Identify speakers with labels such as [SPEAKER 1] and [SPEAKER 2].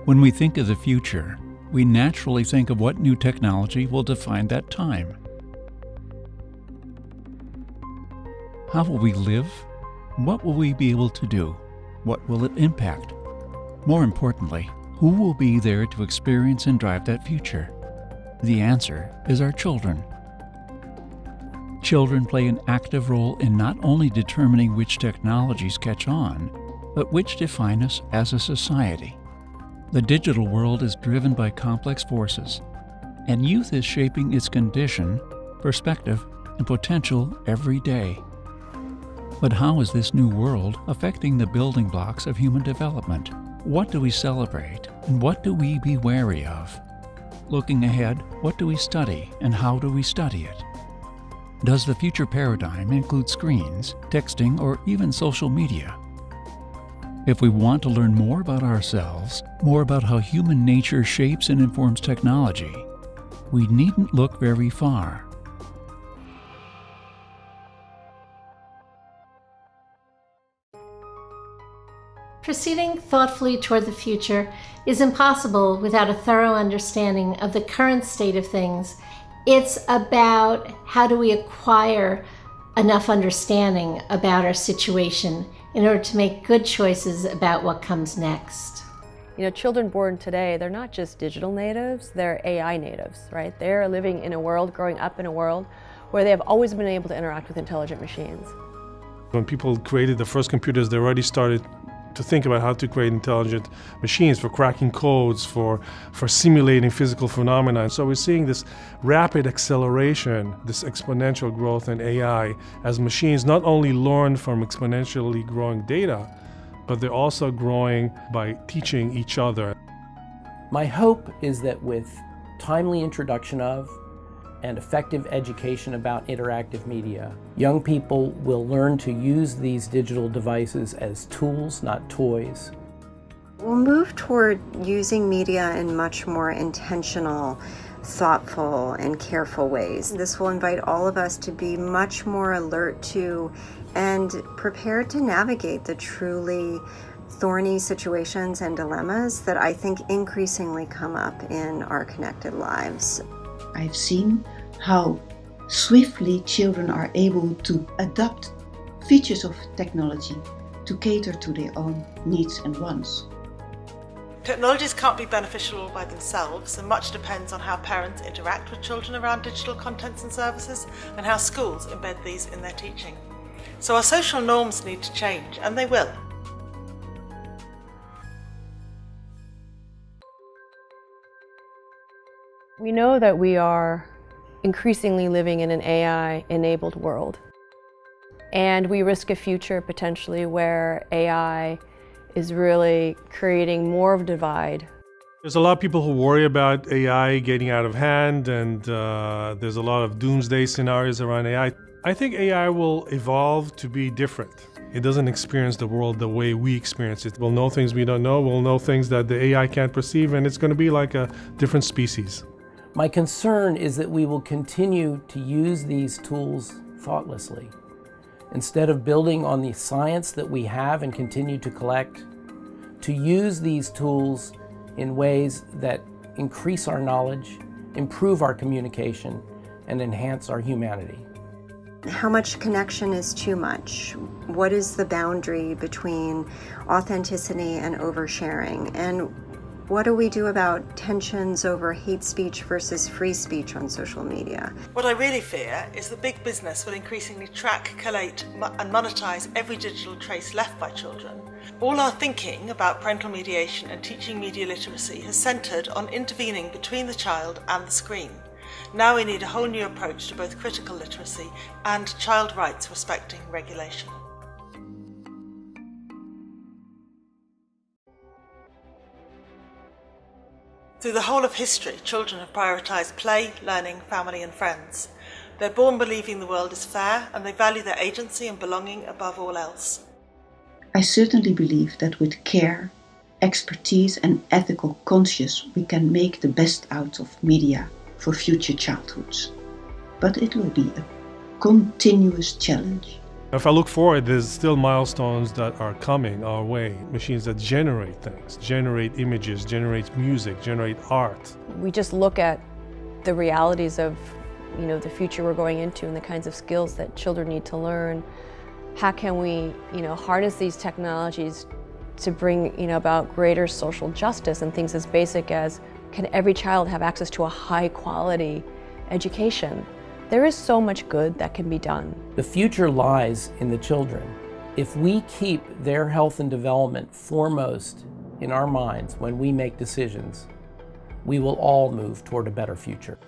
[SPEAKER 1] When we think of the future, we naturally think of what new technology will define that time. How will we live? What will we be able to do? What will it impact? More importantly, who will be there to experience and drive that future? The answer is our children. Children play an active role in not only determining which technologies catch on, but which define us as a society. The digital world is driven by complex forces, and youth is shaping its condition, perspective, and potential every day. But how is this new world affecting the building blocks of human development? What do we celebrate, and what do we be wary of? Looking ahead, what do we study, and how do we study it? Does the future paradigm include screens, texting, or even social media? If we want to learn more about ourselves, more about how human nature shapes and informs technology, we needn't look very far.
[SPEAKER 2] Proceeding thoughtfully toward the future is impossible without a thorough understanding of the current state of things. It's about how do we acquire enough understanding about our situation in order to make good choices about what comes next.
[SPEAKER 3] You know, children born today, they're not just digital natives, they're AI natives, right? They're living in a world, growing up in a world where they have always been able to interact with intelligent machines.
[SPEAKER 4] When people created the first computers, they already started to think about how to create intelligent machines for cracking codes, for simulating physical phenomena. So we're seeing this rapid acceleration, this exponential growth in AI as machines not only learn from exponentially growing data, but they're also growing by teaching each other.
[SPEAKER 5] My hope is that with timely introduction of and effective education about interactive media, young people will learn to use these digital devices as tools, not toys.
[SPEAKER 6] We'll move toward using media in much more intentional, thoughtful, and careful ways. This will invite all of us to be much more alert to and prepared to navigate the truly thorny situations and dilemmas that I think increasingly come up in our connected lives.
[SPEAKER 7] I've seen how swiftly children are able to adopt features of technology to cater to their own needs and wants.
[SPEAKER 8] Technologies can't be beneficial all by themselves, and much depends on how parents interact with children around digital contents and services and how schools embed these in their teaching. So our social norms need to change, and they will.
[SPEAKER 3] We know that we are increasingly living in an AI-enabled world, and we risk a future potentially where AI is really creating more of a divide.
[SPEAKER 4] There's a lot of people who worry about AI getting out of hand, and there's a lot of doomsday scenarios around AI. I think AI will evolve to be different. It doesn't experience the world the way we experience it. We'll know things we don't know, we'll know things that the AI can't perceive, and it's going to be like a different species.
[SPEAKER 5] My concern is that we will continue to use these tools thoughtlessly. Instead of building on the science that we have and continue to collect, to use these tools in ways that increase our knowledge, improve our communication, and enhance our humanity.
[SPEAKER 6] How much connection is too much? What is the boundary between authenticity and oversharing? And what do we do about tensions over hate speech versus free speech on social media?
[SPEAKER 8] What I really fear is that big business will increasingly track, collate, and monetize every digital trace left by children. All our thinking about parental mediation and teaching media literacy has centered on intervening between the child and the screen. Now we need a whole new approach to both critical literacy and child rights respecting regulation. Through the whole of history, children have prioritised play, learning, family and friends. They're born believing the world is fair, and they value their agency and belonging above all else.
[SPEAKER 7] I certainly believe that with care, expertise and ethical conscience we can make the best out of media for future childhoods. But it will be a continuous challenge
[SPEAKER 4] If I look forward, there's still milestones that are coming our way. Machines that generate things, generate images, generate music, generate art.
[SPEAKER 3] We just look at the realities of, the future we're going into and the kinds of skills that children need to learn. How can we, harness these technologies to bring, about greater social justice and things as basic as, can every child have access to a high quality education? There is so much good that can be done.
[SPEAKER 5] The future lies in the children. If we keep their health and development foremost in our minds when we make decisions, we will all move toward a better future.